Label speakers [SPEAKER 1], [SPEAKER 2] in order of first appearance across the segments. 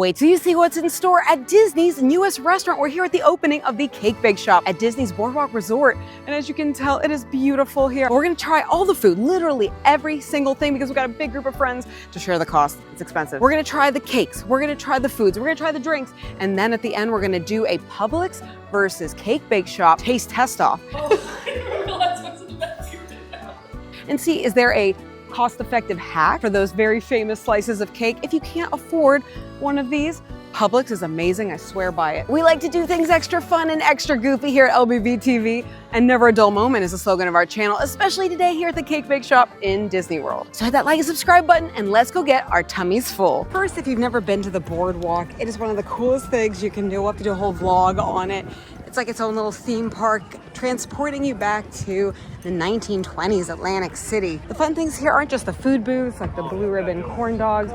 [SPEAKER 1] Wait till you see what's in store at Disney's newest restaurant. We're here at the opening of the Cake Bake Shop at Disney's BoardWalk Resort. And as you can tell, it is beautiful here. We're gonna try all the food, literally every single thing, because we've got a big group of friends to share the cost. It's expensive. We're gonna try the cakes, we're gonna try the foods, we're gonna try the drinks, and then at the end, we're gonna do a Publix versus Cake Bake Shop taste test off.
[SPEAKER 2] Oh, I didn't realize what's in the back here now.
[SPEAKER 1] And see, is there a cost-effective hack for those very famous slices of cake? If you can't afford one of these, Publix is amazing, I swear by it. We like to do things extra fun and extra goofy here at LBV TV, and never a dull moment is the slogan of our channel, especially today here at the Cake Bake Shop in Disney World. So hit that like and subscribe button and let's go get our tummies full. First, if you've never been to the boardwalk, it is one of the coolest things you can do. We'll have to do a whole vlog on it. It's like its own little theme park, transporting you back to the 1920s Atlantic City. The fun things here aren't just the food booths, like the blue ribbon corn dogs,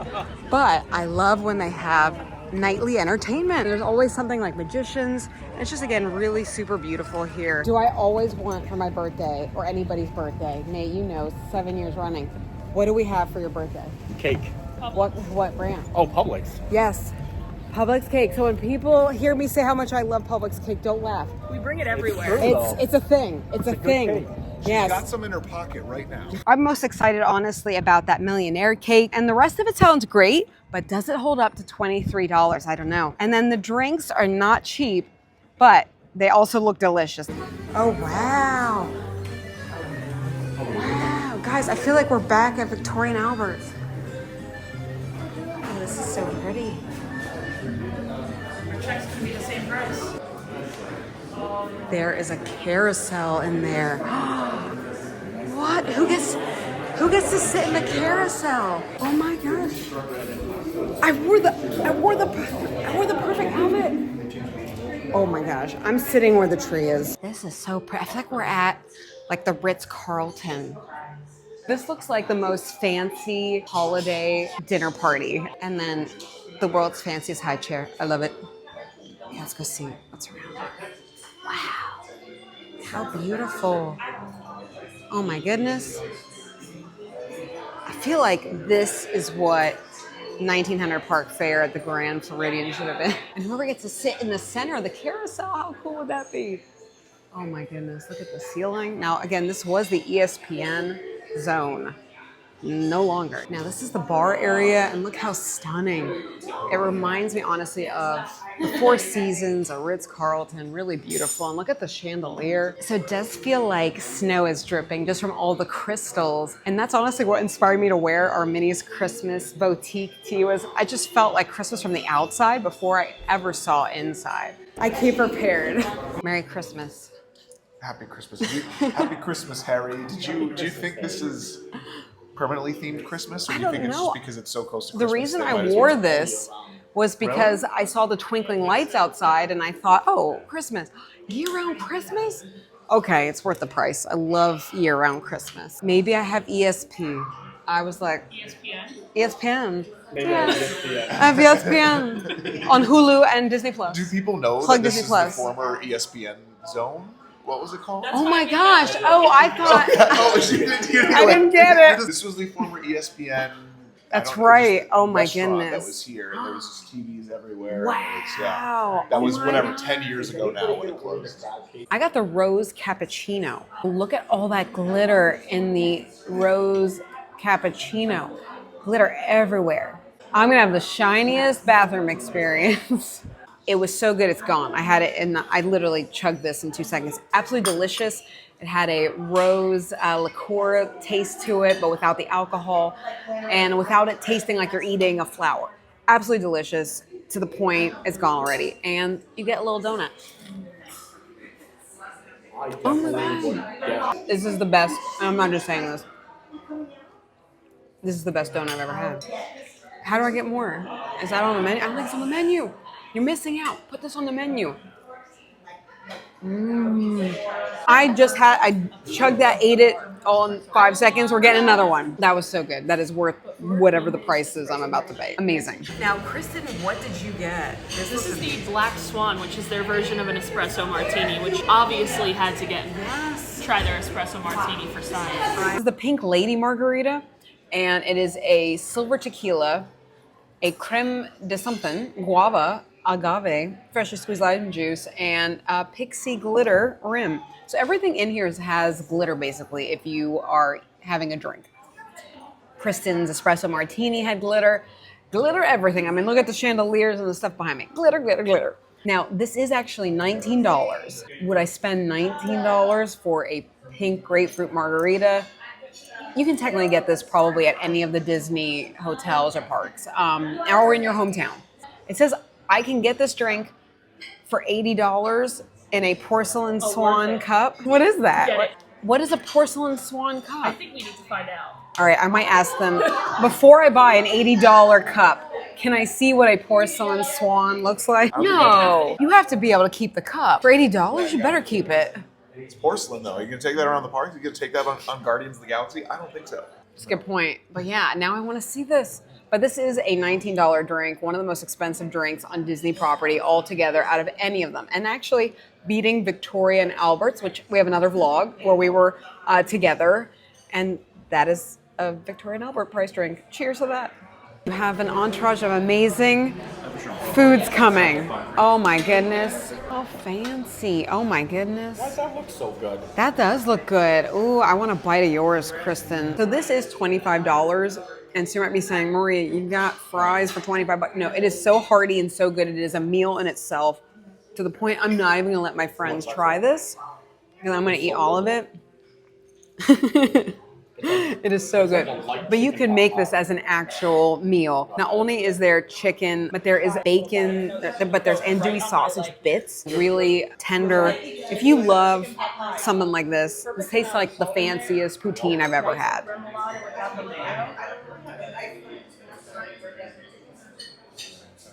[SPEAKER 1] but I love when they have nightly entertainment. There's always something like magicians. It's just, again, really super beautiful here. Do I always want for my birthday, or anybody's birthday, Nate, you know, 7 years running, what do we have for your birthday?
[SPEAKER 3] Cake.
[SPEAKER 1] What brand?
[SPEAKER 3] Oh, Publix.
[SPEAKER 1] Yes. Publix cake. So when people hear me say how much I love Publix cake, don't laugh.
[SPEAKER 2] We bring it everywhere.
[SPEAKER 1] It's a thing. It's a thing. Yes.
[SPEAKER 4] She's got some in her pocket right now.
[SPEAKER 1] I'm most excited, honestly, about that Millionaire cake. And the rest of it sounds great, but does it hold up to $23? I don't know. And then the drinks are not cheap, but they also look delicious. Oh, wow. Wow. Guys, I feel like we're back at Victoria and Albert's. Oh, this is so pretty.
[SPEAKER 2] Our check's gonna be the same price.
[SPEAKER 1] There is a carousel in there. What? Who gets to sit in the carousel? Oh my gosh! I wore the perfect outfit. Oh my gosh! I'm sitting where the tree is. This is so pretty. I feel like we're at like the Ritz-Carlton. This looks like the most fancy holiday dinner party, and then the world's fanciest high chair. I love it. Okay, let's go see what's around. Wow, how beautiful. Oh my goodness. I feel like this is what 1900 Park Fair at the Grand Floridian should have been. And whoever gets to sit in the center of the carousel, how cool would that be? Oh my goodness, look at the ceiling. Now again, this was the ESPN zone. No longer. Now this is the bar area, and look how stunning. It reminds me honestly of the Four Seasons, a Ritz-Carlton, really beautiful. And look at the chandelier. So it does feel like snow is dripping just from all the crystals. And that's honestly what inspired me to wear our Minnie's Christmas boutique tee. I just felt like Christmas from the outside before I ever saw inside. I came prepared. Merry Christmas.
[SPEAKER 4] Happy Christmas. Happy Christmas, Harry. Do you think this is permanently themed Christmas, or do you think it's just because it's so close to Christmas?
[SPEAKER 1] The reason I wore this was because I saw the twinkling lights outside and I thought, oh, Christmas. Year-round Christmas? Okay, it's worth the price. I love year-round Christmas. Maybe I have ESP. I was like,
[SPEAKER 2] ESPN?
[SPEAKER 1] ESPN.
[SPEAKER 3] Maybe
[SPEAKER 1] Yes. I have ESPN on Hulu and Disney Plus.
[SPEAKER 4] Do people know
[SPEAKER 1] Plug
[SPEAKER 4] that this
[SPEAKER 1] Disney
[SPEAKER 4] is
[SPEAKER 1] Plus.
[SPEAKER 4] the former ESPN zone? What was it called?
[SPEAKER 1] Oh my gosh. Oh, I thought.
[SPEAKER 4] Oh, she didn't
[SPEAKER 1] I didn't get it.
[SPEAKER 4] This was the former ESPN.
[SPEAKER 1] That's right. Oh my
[SPEAKER 4] restaurant
[SPEAKER 1] goodness.
[SPEAKER 4] That was here, and there was just TVs everywhere.
[SPEAKER 1] Wow.
[SPEAKER 4] And it's, yeah, that was whatever 10 years ago now when it closed.
[SPEAKER 1] I got the rose cappuccino. Look at all that glitter in the rose cappuccino. Glitter everywhere. I'm gonna have the shiniest bathroom experience. It was so good, it's gone. I had it I literally chugged this in 2 seconds. Absolutely delicious. It had a rose liqueur taste to it, but without the alcohol and without it tasting like you're eating a flower. Absolutely delicious, to the point it's gone already. And you get a little donut. Oh my God. This is the best, I'm not just saying this. This is the best donut I've ever had. How do I get more? Is that on the menu? I don't think it's on the menu. You're missing out. Put this on the menu. I chugged that, ate it all in 5 seconds. We're getting another one. That was so good. That is worth whatever the price is I'm about to pay. Amazing. Now, Kristen, what did you get?
[SPEAKER 2] This is the Black Swan, which is their version of an espresso martini, which obviously had to try their espresso martini for size.
[SPEAKER 1] This is the Pink Lady Margarita, and it is a silver tequila a creme de something, guava, agave, freshly squeezed lime juice, and a pixie glitter rim. So everything in here has glitter basically if you are having a drink. Kristen's espresso martini had glitter. Glitter everything. I mean, look at the chandeliers and the stuff behind me. Glitter, glitter, glitter. Now, this is actually $19. Would I spend $19 for a pink grapefruit margarita? You can technically get this probably at any of the Disney hotels or parks, or in your hometown. It says I can get this drink for $80 in a porcelain swan cup. What is that? What is a porcelain swan cup?
[SPEAKER 2] I think we need to find out.
[SPEAKER 1] All right, I might ask them, before I buy an $80 cup, can I see what a porcelain swan looks like? No, you have to be able to keep the cup. For $80, you better keep it.
[SPEAKER 4] It's porcelain, though. Are you going to take that around the park? Are you going to take that on Guardians of the Galaxy? I don't think so.
[SPEAKER 1] That's a good point. But yeah, now I want to see this. But this is a $19 drink, one of the most expensive drinks on Disney property altogether out of any of them. And actually beating Victoria and Albert's, which we have another vlog where we were together. And that is a Victoria and Albert price drink. Cheers to that. You have an entourage of amazing foods coming. Oh my goodness. Oh, fancy. Oh my goodness.
[SPEAKER 4] Why does that look so good?
[SPEAKER 1] That does look good. Ooh, I want a bite of yours, Kristen. So this is $25. And so you might be saying, Maria, you got fries for 25 bucks. No, it is so hearty and so good. It is a meal in itself to the point I'm not even gonna let my friends try this because I'm gonna eat all of it. It is so good. But you can make this as an actual meal. Not only is there chicken, but there is bacon, but there's andouille sausage bits, really tender. If you love something like this tastes like the fanciest poutine I've ever had.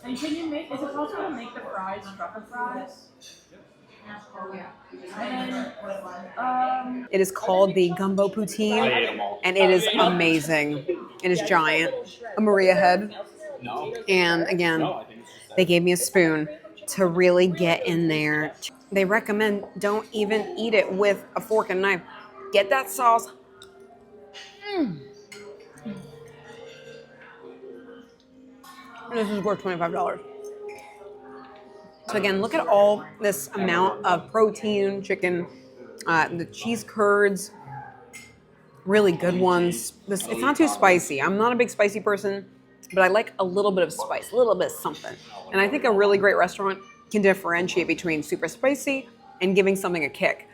[SPEAKER 2] And can you make, is it possible to make the fries truffle fries?
[SPEAKER 1] It is called the Gumbo Poutine, and it is amazing. It is giant, a Maria head. And again, they gave me a spoon to really get in there. They recommend don't even eat it with a fork and knife. Get that sauce. This is worth $25. So again, look at all this amount of protein, chicken, the cheese curds, really good ones. It's not too spicy. I'm not a big spicy person, but I like a little bit of spice, a little bit of something. And I think a really great restaurant can differentiate between super spicy and giving something a kick.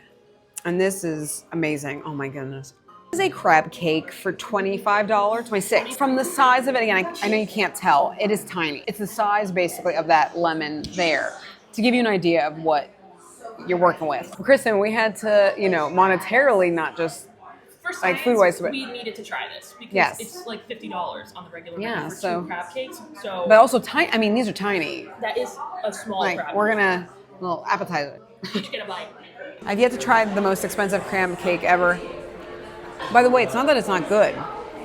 [SPEAKER 1] And this is amazing. Oh my goodness. This is a crab cake for $25, $26. From the size of it, again, I know you can't tell, it is tiny. It's the size basically of that lemon there, to give you an idea of what you're working with. Kristen, we had to, monetarily, not just
[SPEAKER 2] For science,
[SPEAKER 1] like food-wise, but
[SPEAKER 2] we needed to try this because
[SPEAKER 1] yes,
[SPEAKER 2] it's like $50 on the regular menu for
[SPEAKER 1] so
[SPEAKER 2] 2 crab cakes. So,
[SPEAKER 1] but also tiny. I mean, these are tiny.
[SPEAKER 2] that is a small
[SPEAKER 1] Like
[SPEAKER 2] crab.
[SPEAKER 1] we're gonna little appetizer.
[SPEAKER 2] Each get a bite.
[SPEAKER 1] I've yet to try the most expensive crab cake ever. By the way, it's not that it's not good.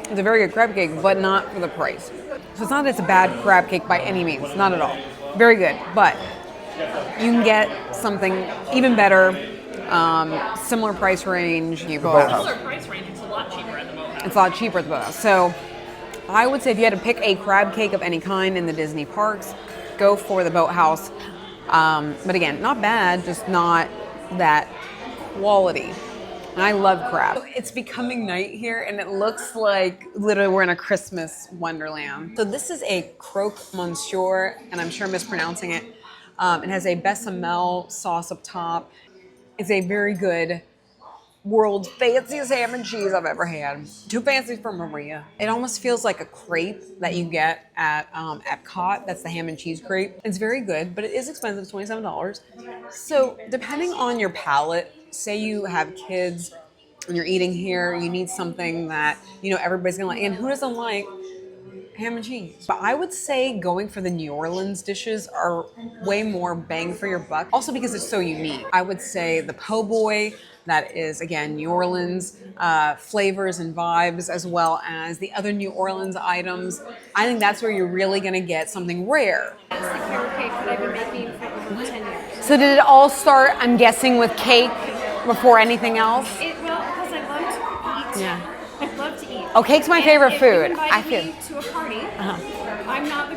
[SPEAKER 1] It's a very good crab cake, but not for the price. So it's not that it's a bad crab cake by any means, not at all. Very good, but you can get something even better, similar price range.
[SPEAKER 2] Similar price range, it's a lot cheaper at the Boathouse.
[SPEAKER 1] It's a lot cheaper at the Boathouse. So I would say if you had to pick a crab cake of any kind in the Disney parks, go for the Boathouse. But again, not bad, just not that quality. And I love crab. It's becoming night here and it looks like literally we're in a Christmas wonderland. So this is a Croque Monsieur, and I'm sure I'm mispronouncing it. It has a bechamel sauce up top. It's a very good, world's fanciest ham and cheese I've ever had. Too fancy for Maria. It almost feels like a crepe that you get at Epcot. That's the ham and cheese crepe. It's very good, but it is expensive, $27. So depending on your palate, say you have kids and you're eating here, you need something that, everybody's gonna like, and who doesn't like ham and cheese? But I would say going for the New Orleans dishes are way more bang for your buck. Also because it's so unique. I would say the po' boy, that is, again, New Orleans flavors and vibes, as well as the other New Orleans items. I think that's where you're really gonna get something rare.
[SPEAKER 3] It's the carrot cake that I've been making for over 10 years.
[SPEAKER 1] So did it all start, I'm guessing, with cake before anything else?
[SPEAKER 3] Well, because I love to eat.
[SPEAKER 1] Yeah.
[SPEAKER 3] I love to eat.
[SPEAKER 1] Oh, cake's my favorite food.
[SPEAKER 3] If you invited me to a party, I'm not the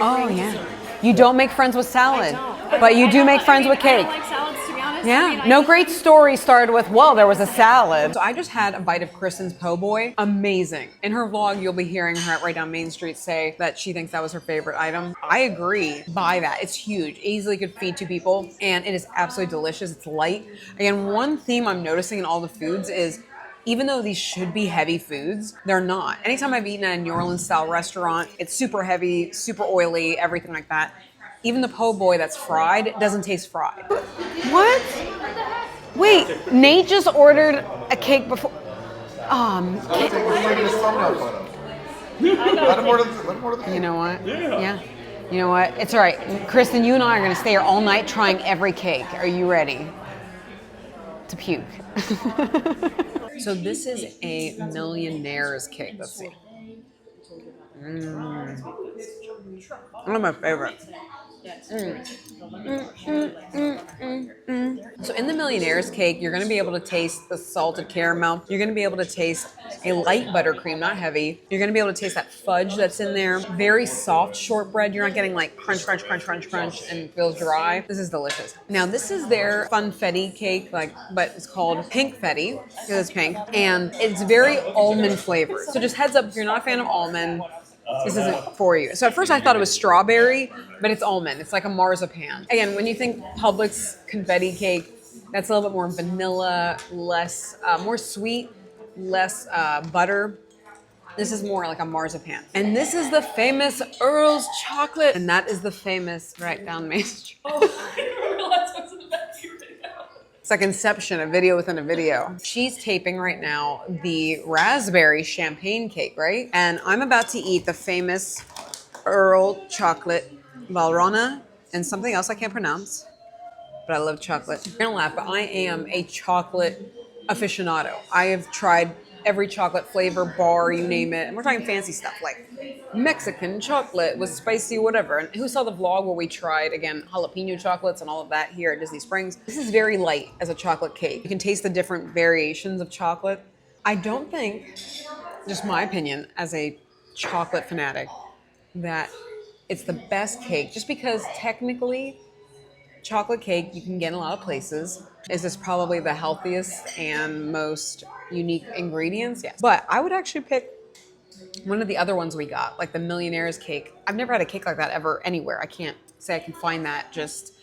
[SPEAKER 1] Oh
[SPEAKER 3] bring
[SPEAKER 1] yeah.
[SPEAKER 3] dessert.
[SPEAKER 1] You don't make friends with salad, but you do make friends with
[SPEAKER 3] I
[SPEAKER 1] cake.
[SPEAKER 3] don't like salads, to be honest.
[SPEAKER 1] Yeah,
[SPEAKER 3] I mean,
[SPEAKER 1] no
[SPEAKER 3] I
[SPEAKER 1] great story started with, well, there was a salad. So I just had a bite of Kristen's po' boy. Amazing. In her vlog, you'll be hearing her at Right Down Main Street say that she thinks that was her favorite item. I agree. Buy that. It's huge. Easily could feed 2 people, and it is absolutely delicious. It's light. Again, one theme I'm noticing in all the foods is even though these should be heavy foods, they're not. Anytime I've eaten at a New Orleans style restaurant, it's super heavy, super oily, everything like that. Even the po' boy that's fried, it doesn't taste fried. What? Wait, Nate just ordered a cake before.
[SPEAKER 4] We're taking this thumbnail photo. Let him order the cake.
[SPEAKER 1] You know what? Yeah. You know what? It's all right. Kristen, you and I are going to stay here all night trying every cake. Are you ready to puke? So this is a Millionaire's cake. Let's see. One of my favorites. So in the Millionaire's cake, you're going to be able to taste the salted caramel. You're going to be able to taste a light buttercream, not heavy. You're going to be able to taste that fudge that's in there. Very soft shortbread. You're not getting like crunch, crunch, crunch, crunch, crunch, and feels dry. This is delicious. Now this is their fun Fetti cake, but it's called pink Fetti because it's pink, and it's very almond flavored. So just heads up, if you're not a fan of almond, this isn't for you. So at first I thought it was strawberry, but it's almond. It's like a marzipan. Again, when you think Publix confetti cake, that's a little bit more vanilla, less, more sweet, less butter. This is more like a marzipan. And this is the famous Earl's chocolate. And that is the famous Right Down Main Street.
[SPEAKER 2] Oh, I didn't realize what's in the back of your video.
[SPEAKER 1] It's like Inception, a video within a video. She's taping right now the raspberry champagne cake, right? And I'm about to eat the famous Earl chocolate Valrhona and something else I can't pronounce, but I love chocolate. You're gonna laugh, but I am a chocolate aficionado. I have tried every chocolate flavor, bar, you name it. And we're talking fancy stuff like Mexican chocolate with spicy whatever. And who saw the vlog where we tried, again, jalapeno chocolates and all of that here at Disney Springs? This is very light as a chocolate cake. You can taste the different variations of chocolate. I don't think, just my opinion as a chocolate fanatic, that it's the best cake just because technically chocolate cake you can get in a lot of places. Is this probably the healthiest and most unique ingredients? Yes. But I would actually pick one of the other ones we got, like the Millionaire's cake. I've never had a cake like that ever anywhere. I can't say I can find that just,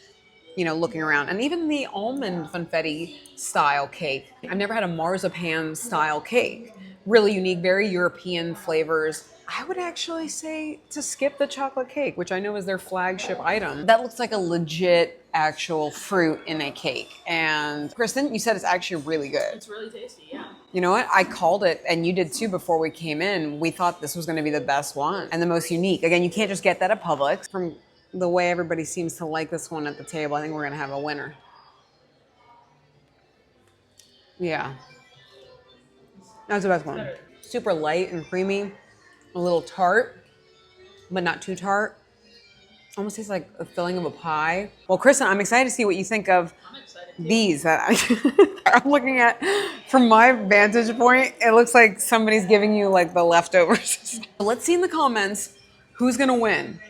[SPEAKER 1] looking around. And even the almond funfetti style cake. I've never had a marzipan style cake. Really unique, very European flavors. I would actually say to skip the chocolate cake, which I know is their flagship item. That looks like a legit actual fruit in a cake. And Kristen, you said it's actually really good.
[SPEAKER 2] It's really tasty, yeah.
[SPEAKER 1] You know what? I called it, and you did too before we came in. We thought this was going to be the best one and the most unique. Again, you can't just get that at Publix. From the way everybody seems to like this one at the table, I think we're going to have a winner. Yeah. That's the best one. Super light and creamy. A little tart, but not too tart. Almost tastes like a filling of a pie. Well, Kristen, I'm excited to see what you think of these that I'm looking at. From my vantage point, it looks like somebody's giving you like the leftovers. Let's see in the comments who's gonna win.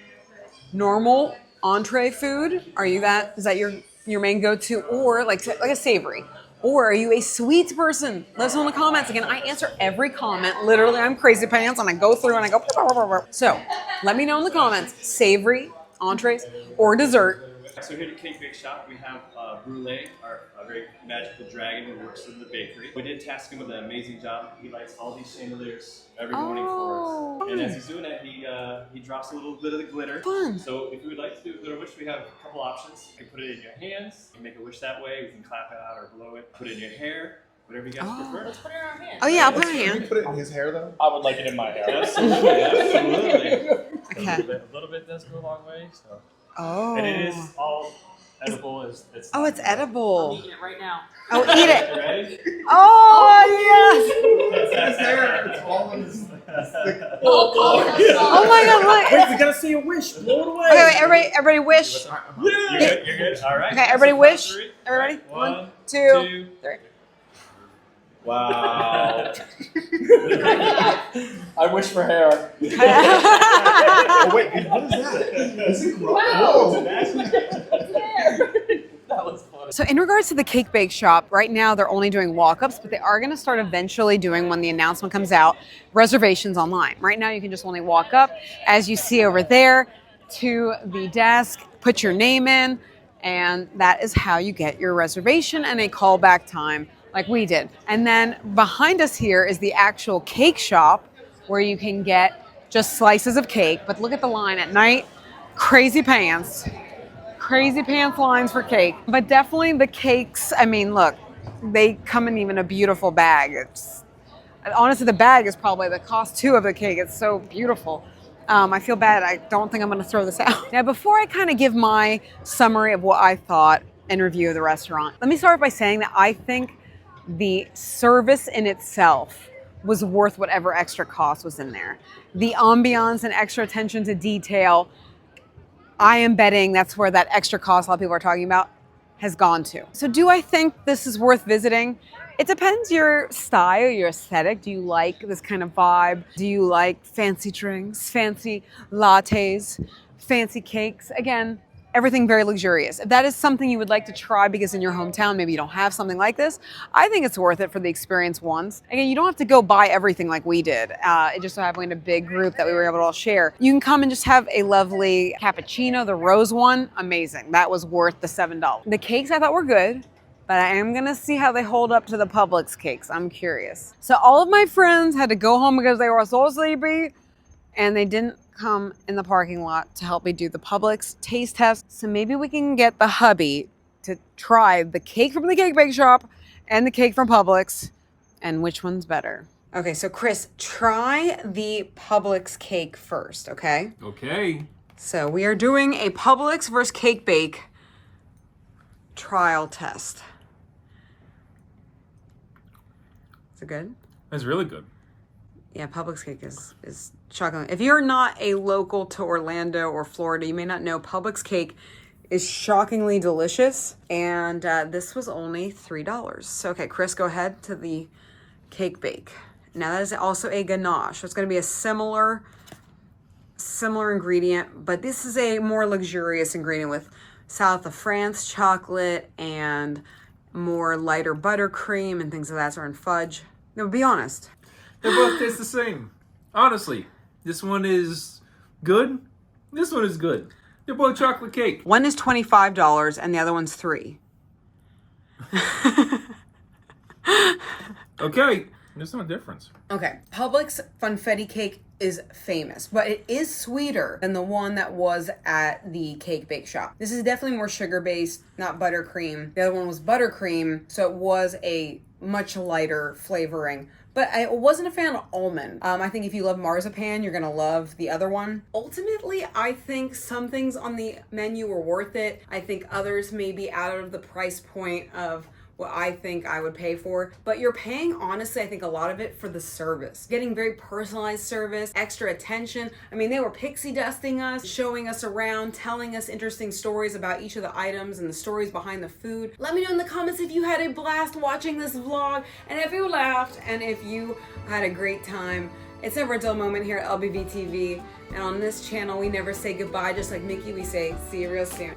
[SPEAKER 1] Normal entree food? Is that your main go-to, or like a savory? Or are you a sweet person? Let us know in the comments. Again, I answer every comment. Literally, I'm crazy pants and I go through and I go. So let me know in the comments, savory, entrees, or dessert.
[SPEAKER 5] So here at Cake Bake Shop, we have Brulee, our very magical dragon who works in the bakery. We did task him with an amazing job. He lights all these chandeliers every morning for us. And as he's doing that, he drops a little bit of the glitter.
[SPEAKER 1] Fun.
[SPEAKER 5] So if you would like to do a glitter wish, we have a couple options. You can put it in your hands, you can make a wish that way, we can clap it out or blow it, put it in your hair, whatever you guys prefer.
[SPEAKER 2] Let's put it in our hands.
[SPEAKER 1] Oh yeah, I'll put it in
[SPEAKER 4] Can
[SPEAKER 1] hand.
[SPEAKER 4] you put it in his hair though?
[SPEAKER 5] I would like it in my hair. Absolutely, absolutely.
[SPEAKER 1] Okay.
[SPEAKER 5] A little bit does go a long way. So.
[SPEAKER 1] Oh.
[SPEAKER 5] And it is all edible. It's
[SPEAKER 1] it's edible.
[SPEAKER 2] I'm eating it right now.
[SPEAKER 1] Oh, eat it.
[SPEAKER 5] You ready?
[SPEAKER 1] Oh yes.
[SPEAKER 4] His hair, it's all in his thick.
[SPEAKER 1] Oh my God, look.
[SPEAKER 5] Wait, we gotta say a wish. Blow it away.
[SPEAKER 1] Okay, wait, everybody wish.
[SPEAKER 5] You're good. You're good. All right.
[SPEAKER 1] Okay, everybody
[SPEAKER 5] So
[SPEAKER 1] wish.
[SPEAKER 5] three.
[SPEAKER 1] Everybody.
[SPEAKER 5] One,
[SPEAKER 1] 1, 2, 3.
[SPEAKER 5] Wow.
[SPEAKER 6] I wish for hair.
[SPEAKER 4] Oh wait, what is that? Is it
[SPEAKER 3] Wow.
[SPEAKER 6] That was funny.
[SPEAKER 1] So in regards to the cake bake shop, right now they're only doing walk-ups, but they are going to start eventually doing, when the announcement comes out, reservations online. Right now you can just only walk up, as you see over there, to the desk, put your name in, and that is how you get your reservation and a callback time like we did. And then behind us here is the actual cake shop where you can get just slices of cake. But look at the line at night. Crazy pants lines for cake. But definitely the cakes, I mean, look, they come in even a beautiful bag. Honestly, the bag is probably the cost too of the cake. It's so beautiful. I feel bad. I don't think I'm going to throw this out. Now, before I kind of give my summary of what I thought and review of the restaurant, let me start by saying that I think the service in itself was worth whatever extra cost was in there. The ambiance and extra attention to detail, I am betting that's where that extra cost a lot of people are talking about has gone to. So do I think this is worth visiting? It depends your style, your aesthetic. Do you like this kind of vibe? Do you like fancy drinks, fancy lattes, fancy cakes? Again, everything very luxurious. If that is something you would like to try because in your hometown, maybe you don't have something like this, I think it's worth it for the experience once. Again, you don't have to go buy everything like we did. It just so happened a big group that we were able to all share. You can come and just have a lovely cappuccino, the rose one, amazing. That was worth the $7. The cakes I thought were good, but I am gonna see how they hold up to the Publix cakes. I'm curious. So all of my friends had to go home because they were so sleepy and they didn't come in the parking lot to help me do the Publix taste test. So maybe we can get the hubby to try the cake from the cake bake shop and the cake from Publix and which one's better. Okay, so Chris, try the Publix cake first, okay?
[SPEAKER 6] Okay.
[SPEAKER 1] So we are doing a Publix versus cake bake trial test. Is it good?
[SPEAKER 6] That's really good.
[SPEAKER 1] Yeah, Publix cake is shocking. If you're not a local to Orlando or Florida, you may not know Publix cake is shockingly delicious. And this was only $3. So, okay, Chris, go ahead to the cake bake. Now that is also a ganache. So it's going to be a similar ingredient, but this is a more luxurious ingredient with South of France chocolate and more lighter buttercream and things of that sort, and fudge. No, be honest.
[SPEAKER 6] They both taste the same. Honestly, this one is good. This one is good. They're both chocolate cake.
[SPEAKER 1] One is $25 and the other one's $3.
[SPEAKER 6] Okay, there's no difference.
[SPEAKER 1] Okay, Publix Funfetti cake is famous, but it is sweeter than the one that was at the cake bake shop. This is definitely more sugar-based, not buttercream. The other one was buttercream, so it was a much lighter flavoring. But I wasn't a fan of almond. I think if you love marzipan, you're gonna love the other one. Ultimately, I think some things on the menu were worth it. I think others may be out of the price point of what I think I would pay for. But you're paying, honestly, I think a lot of it for the service. Getting very personalized service, extra attention. I mean, they were pixie dusting us, showing us around, telling us interesting stories about each of the items and the stories behind the food. Let me know in the comments if you had a blast watching this vlog and if you laughed and if you had a great time. It's never a dull moment here at LBV TV. And on this channel, we never say goodbye. Just like Mickey, we say, see you real soon.